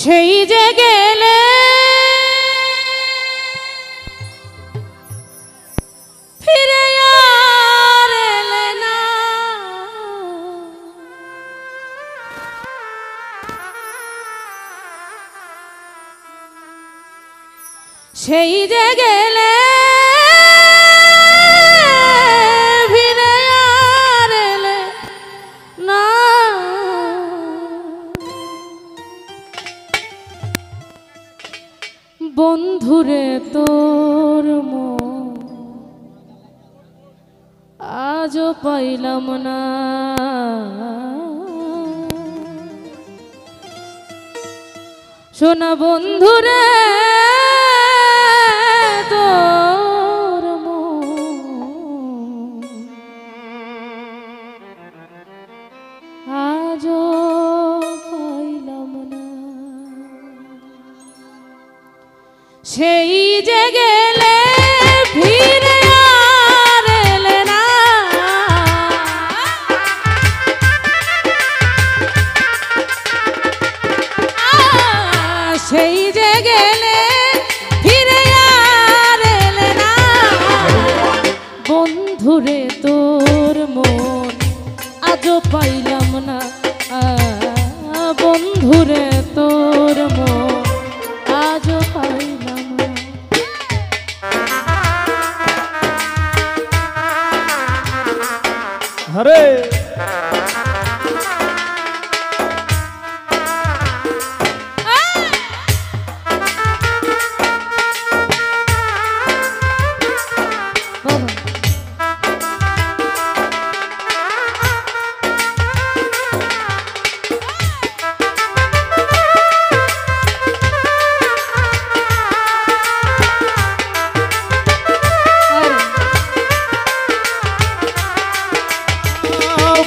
সেই যে গেলে ফিরে আর এলে না, সেই যে গেলে ফিরে আর এলে না, বন্ধুরে তোর মন আজও পাইলাম না, শোনা বন্ধুরে তোর মন আজও পাইলাম না, সেই যে গেলে ফিরে আর এলে না, সেই যে গেলে ফিরে আর এলে না, বন্ধুরে তোর মন আজও পাইলাম না, বন্ধুরে তোর মন আজও পাইলাম না। হরে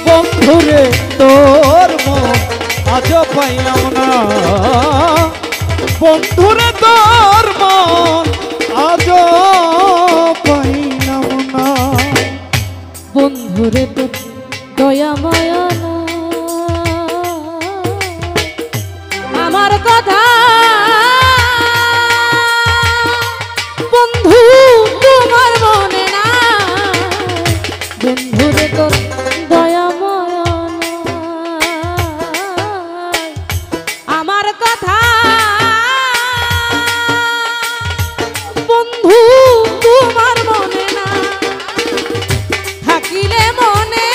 বন্ধুরে তোর মন আজও পাইলাম না, বন্ধুরে তোর মন আজও পাইলাম না, বন্ধুরে তোর দয়া মায়া না, আমার কথা বন্ধু তোমার মনে না, বন্ধুরে তোর দয়া মায়া না, আমার কথা বন্ধু তোমার মনে না, থাকিলে মনে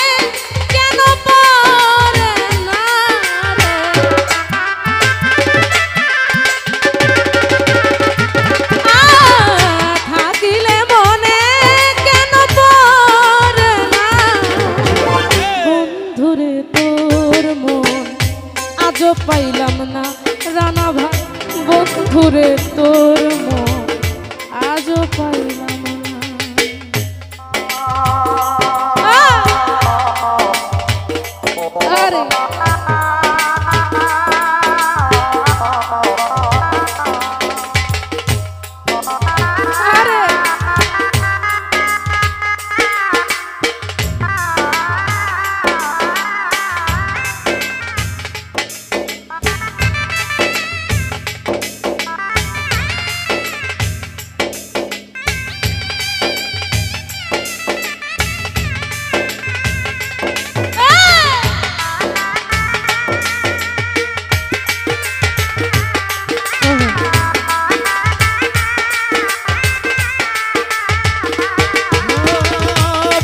কেন পড়ে না রে, থাকিলে মনে কেন পড়ে না, বন্ধুরে তোর মন আজও পাইলাম না, রানা ভাই বন্ধুরে তোর মন আজও পাইলাম না। আরে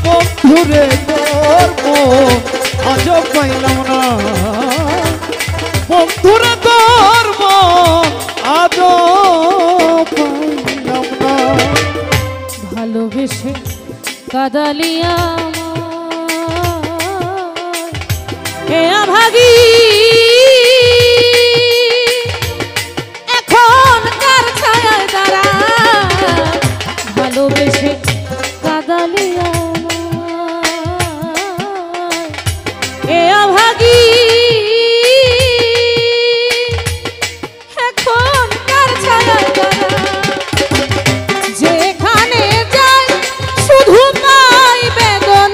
বন্ধুরে তোর মন আজও পাইলাম না, বন্ধুরে তোর মন আজও পাইলাম না, ভালোবেসে কাদালিয়া হে ভাগী এখন কার ছায়ায় দাঁড়া, ভালোবেসে কাদালিয়া এ ভাগী এখন কার ছায়ায় দাঁড়া, যেখানে যাই শুধু পাই বেদনা,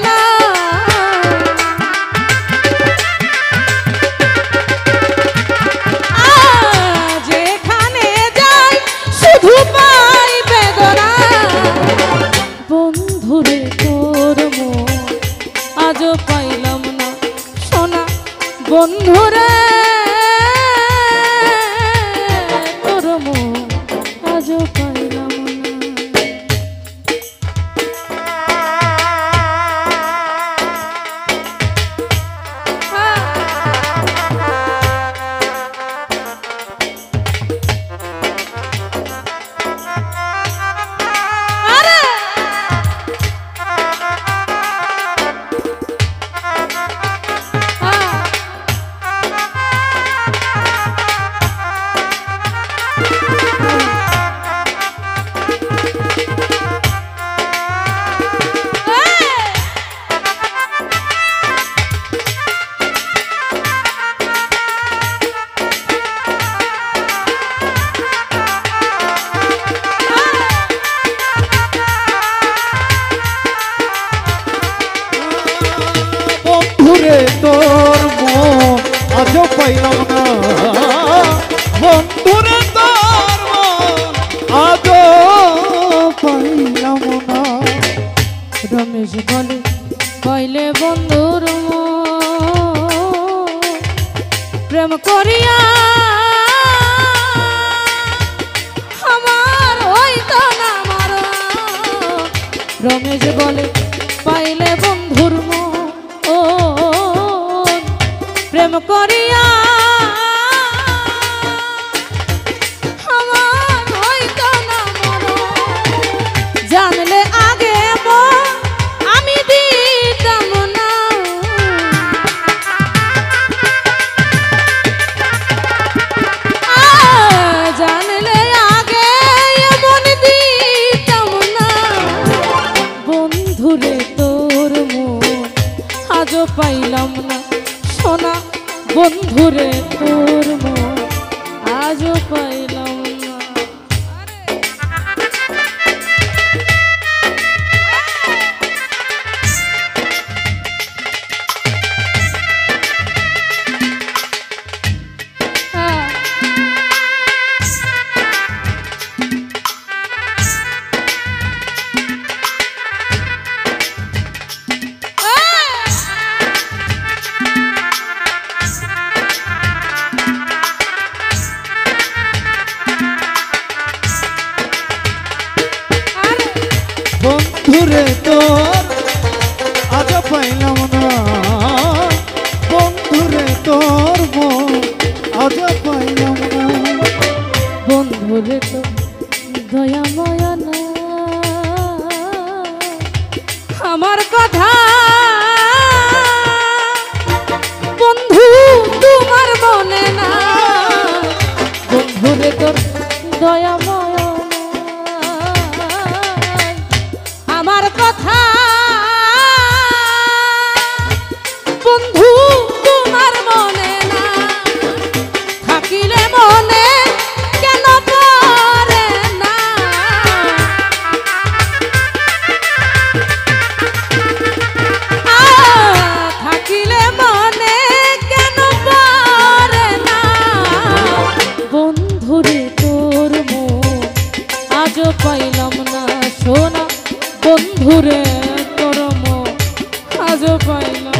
বন্ধুরে তোর মন আজও পাইলাম না। বন্ধুরে তোর আজ পাইলাম না, বন্ধুরে তোর মন আজ পাইলাম না। বন্ধুরে তো দয়াময় না, আমার কথা বন্ধু তোমার মনে না। বন্ধুরে তোর দয়াময় না, আমার কথা বন্ধু তোমার মনে না। থাকিলে মনে কেন পড়ে না, থাকিলে মনে কেন পড়ে না। বন্ধুরে তোর মন আজও পাইলাম না সোনা, বন্ধুরে তোর মন আজও পাইলাম না।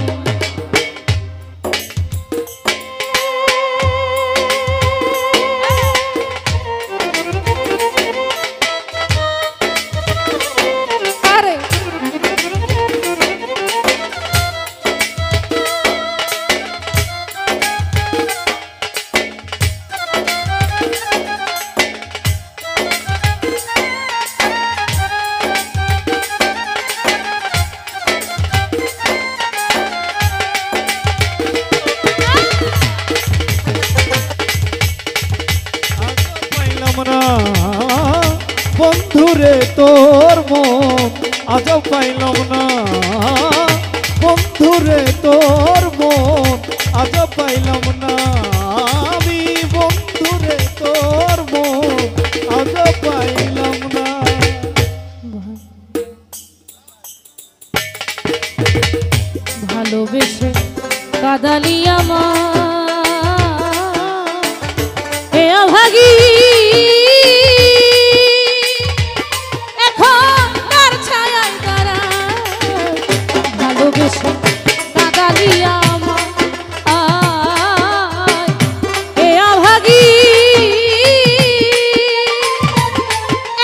বন্ধুরে তোর মন আজ পাইলাম না, বন্ধুরে তোর মন আজ পাইলাম না। আমি বন্ধুরে তোর মন আজ পাইলাম না। ভালোবেসে কাদালি আমার এ অভাগী, এখন তার ছায়ায় দাঁড়ায়। ভালোবেসে কাদালি আমার এ অভাগী,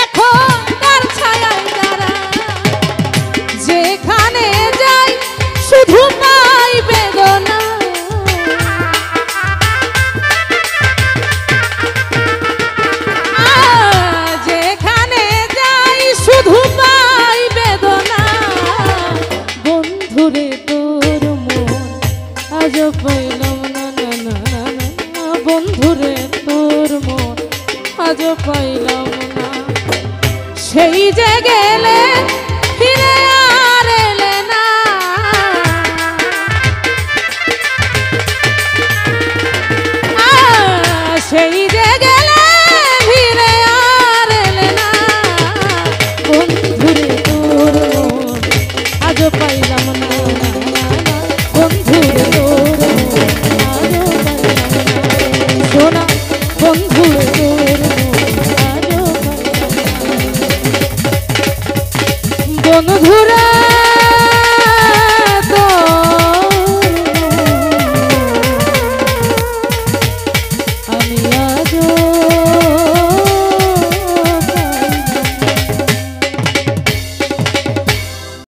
এখন তার ছায়ায় দাঁড়ায়। যেখানে যাই শুধু পাই বেদনা, যেখানে যাই শুধু পাই বেদনা। বন্ধুরে তোর মন আজ পাইলাম না, না না না। বন্ধুরে তোর মন আজ পাইলাম না। সেই যে গেলে ফিরে আর এলে না, সেই যে গেলে ফিরে আর এলে না। বন্ধুরে তোর মন আজ পাইলাম না, বন্ধুরে তোর মন আজ পাইলাম না। সোনা বন্ধুরে তোর মন আজ পাইলাম না। বন্ধুরা